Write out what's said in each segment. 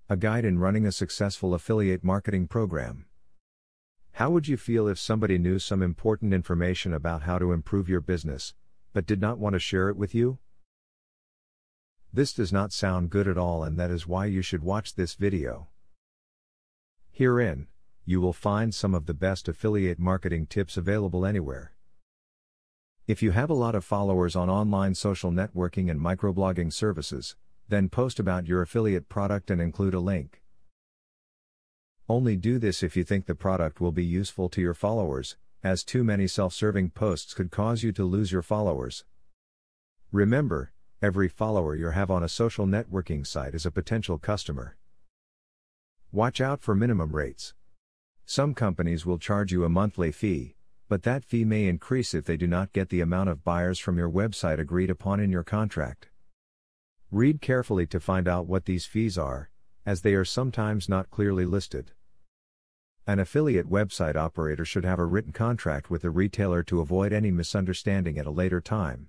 A guide in running a successful affiliate marketing program. How would you feel if somebody knew some important information about how to improve your business, but did not want to share it with you? This does not sound good at all, and that is why you should watch this video. Herein, you will find some of the best affiliate marketing tips available anywhere. If you have a lot of followers on online social networking and microblogging services, then post about your affiliate product and include a link. Only do this if you think the product will be useful to your followers, as too many self-serving posts could cause you to lose your followers. Remember, every follower you have on a social networking site is a potential customer. Watch out for minimum rates. Some companies will charge you a monthly fee, but that fee may increase if they do not get the amount of buyers from your website agreed upon in your contract. Read carefully to find out what these fees are, as they are sometimes not clearly listed. An affiliate website operator should have a written contract with the retailer to avoid any misunderstanding at a later time.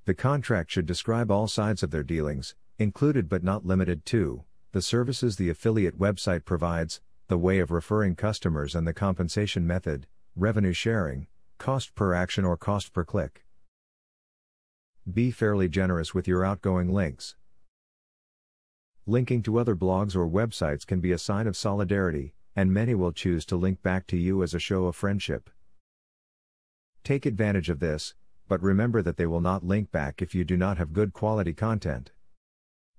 The contract should describe all sides of their dealings, included but not limited to, the services the affiliate website provides, the way of referring customers, and the compensation method, revenue sharing, cost per action or cost per click. Be fairly generous with your outgoing links. Linking to other blogs or websites can be a sign of solidarity, and many will choose to link back to you as a show of friendship. Take advantage of this, but remember that they will not link back if you do not have good quality content.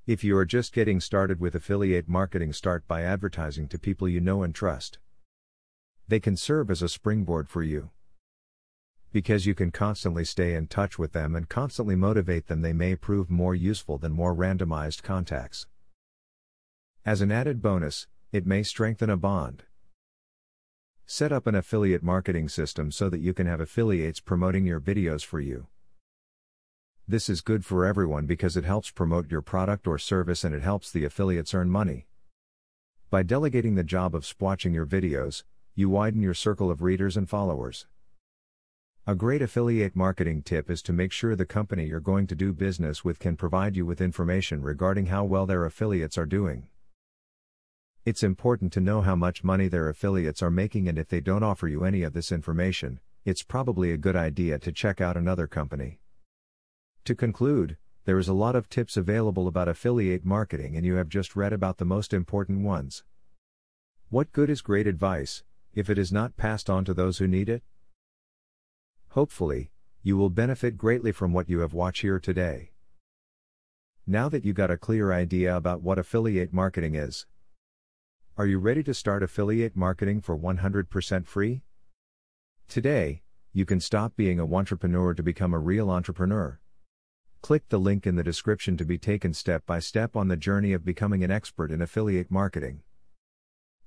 If you are just getting started with affiliate marketing, start by advertising to people you know and trust. They can serve as a springboard for you. Because you can constantly stay in touch with them and constantly motivate them, they may prove more useful than more randomized contacts. As an added bonus, it may strengthen a bond. Set up an affiliate marketing system so that you can have affiliates promoting your videos for you. This is good for everyone because it helps promote your product or service and it helps the affiliates earn money. By delegating the job of watching your videos, you widen your circle of readers and followers. A great affiliate marketing tip is to make sure the company you're going to do business with can provide you with information regarding how well their affiliates are doing. It's important to know how much money their affiliates are making, and if they don't offer you any of this information, it's probably a good idea to check out another company. To conclude, there is a lot of tips available about affiliate marketing, and you have just read about the most important ones. What good is great advice, if it is not passed on to those who need it? Hopefully, you will benefit greatly from what you have watched here today. Now that you got a clear idea about what affiliate marketing is, are you ready to start affiliate marketing for 100% free? Today, you can stop being a wantrepreneur to become a real entrepreneur. Click the link in the description to be taken step by step on the journey of becoming an expert in affiliate marketing.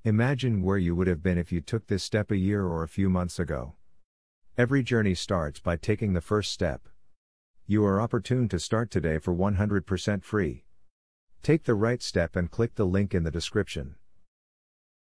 Imagine where you would have been if you took this step a year or a few months ago. Every journey starts by taking the first step. You are opportune to start today for 100% free. Take the right step and click the link in the description.